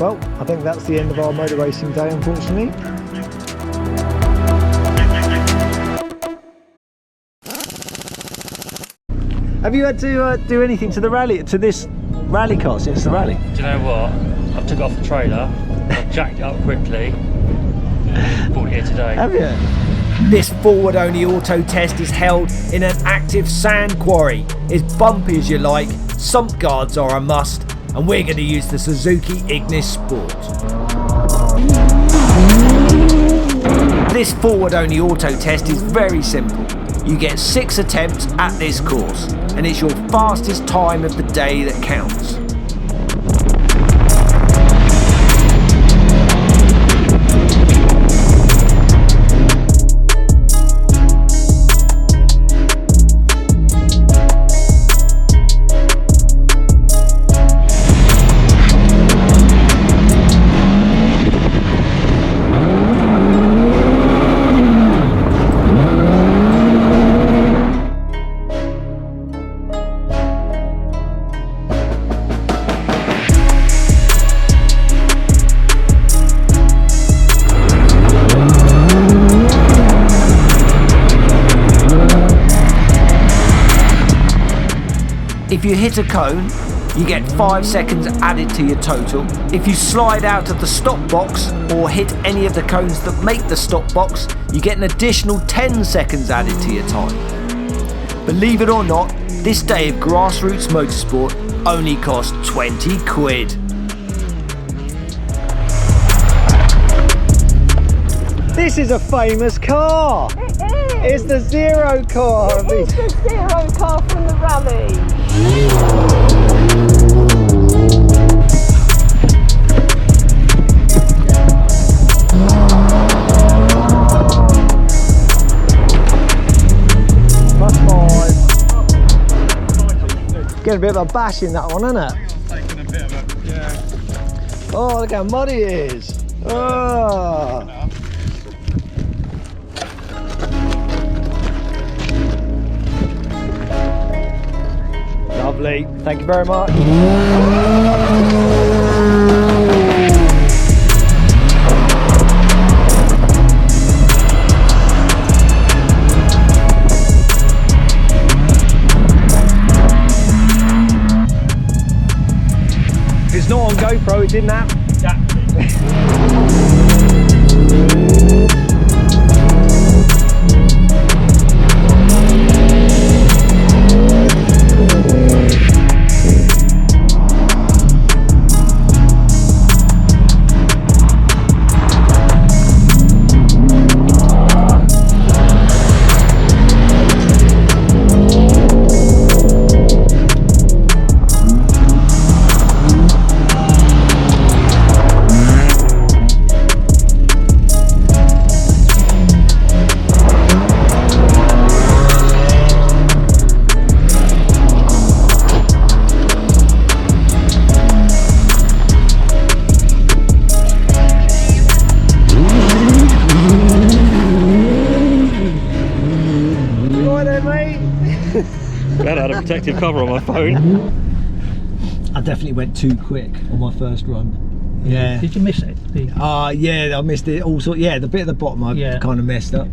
Well, I think that's the end of our motor racing day, unfortunately. Have you had to do anything to the rally, to this rally car since the rally? Do you know what? I took it off the trailer, I jacked it up quickly, and brought it here today. Have you? This forward-only auto test is held in an active sand quarry. It's bumpy as you like, sump guards are a must, and we're going to use the Suzuki Ignis Sport. This forward-only auto test is very simple. You get 6 attempts at this course, and it's your fastest time of the day that counts. If you hit a cone, you get 5 seconds added to your total. If you slide out of the stop box or hit any of the cones that make the stop box, you get an additional 10 seconds added to your time. Believe it or not, this day of grassroots motorsport only cost 20 quid. This is a famous car! It is! It's the Zero car! It is the Zero car from the rally! Getting a bit of a bash in that one, isn't it? Taking a bit of a, yeah. Oh, look how muddy it is. Oh. Lovely. Thank you very much. If it's not on GoPro, it didn't happen. Glad I had a protective cover on my phone. I definitely went too quick on my first run. Yeah. Did you miss it? Yeah, I missed it. Also, yeah, the bit at the bottom I kind of messed up.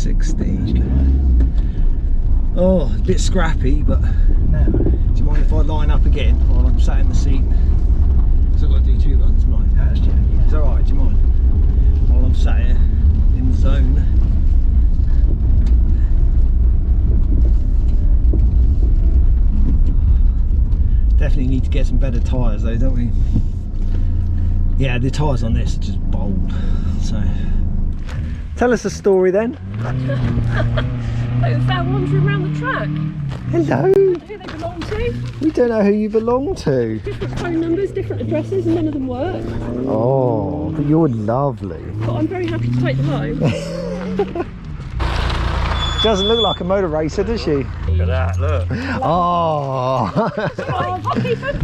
16. Oh, a bit scrappy, but now, do you mind if I line up again while I'm sat in the seat? Because I've got to do 2 runs, mine. It's alright, do you mind? While I'm sat here in the zone. Definitely need to get some better tyres though, don't we? Yeah, the tyres on this are just bold. So, tell us a story then. They were found wandering around the track. Hello. Who they belong to? We don't know who you belong to. Different phone numbers, different addresses, and none of them work. Oh, but you're lovely. But I'm very happy to take them home. She doesn't look like a motor racer, does she? Look at that, look. Oh. Right, I'll keep them.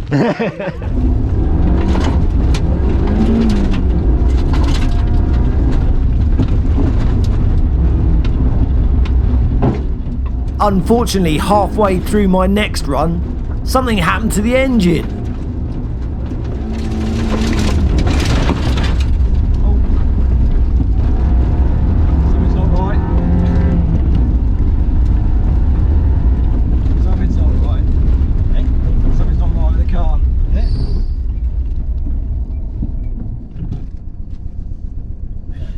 Unfortunately, halfway through my next run, something happened to the engine. Something's not right. Something's not right. Eh? Something's not right with the car.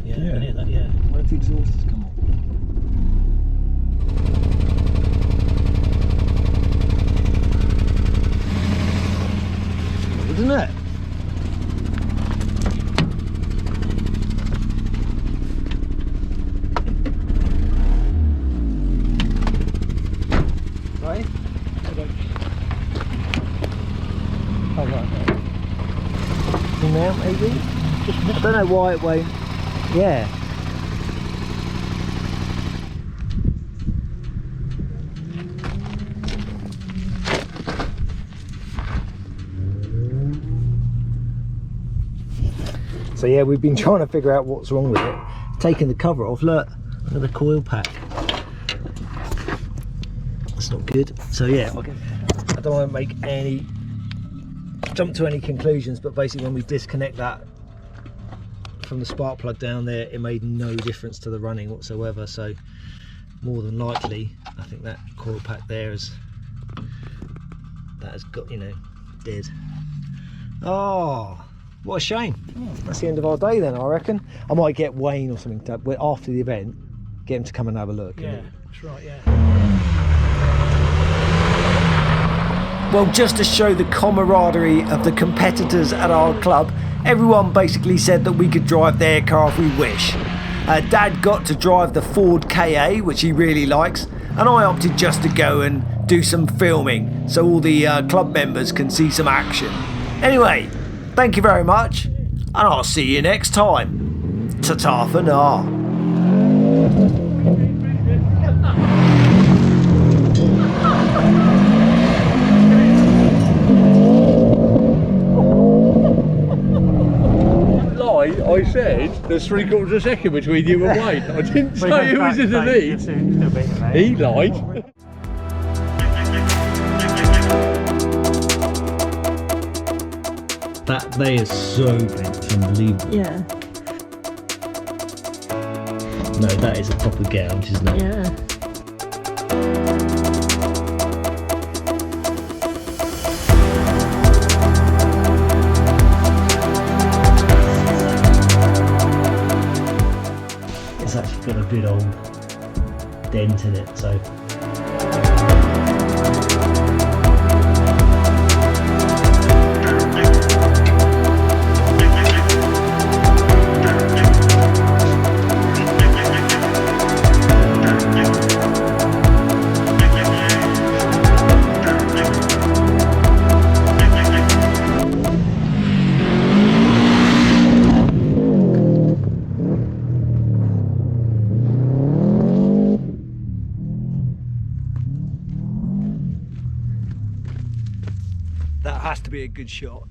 Yeah, I can hear that, yeah. What if the exhaust has come off? Isn't it? Right? Oh, right. Now, maybe? I don't know why it won't. Yeah. So yeah, we've been trying to figure out what's wrong with it. Taking the cover off, look, another coil pack. That's not good. So yeah, I don't want to jump to any conclusions, but basically when we disconnect that from the spark plug down there, it made no difference to the running whatsoever. So more than likely, I think that coil pack there has got, you know, dead. Oh. What a shame. That's the end of our day then, I reckon. I might get Wayne or something to, after the event, get him to come and have a look. Yeah, that's right, yeah. Well, just to show the camaraderie of the competitors at our club, everyone basically said that we could drive their car if we wish. Dad got to drive the Ford KA, which he really likes, and I opted just to go and do some filming so all the club members can see some action. Anyway, thank you very much, and I'll see you next time. Ta-ta for now. I said there's 3/4 of a second between you and Wayne. I didn't say who was in the lead. He lied. That they are so bent, it's unbelievable. Yeah. No, that is a proper gouge, isn't it? Yeah. It's actually got a good old dent in it, so. That has to be a good shot.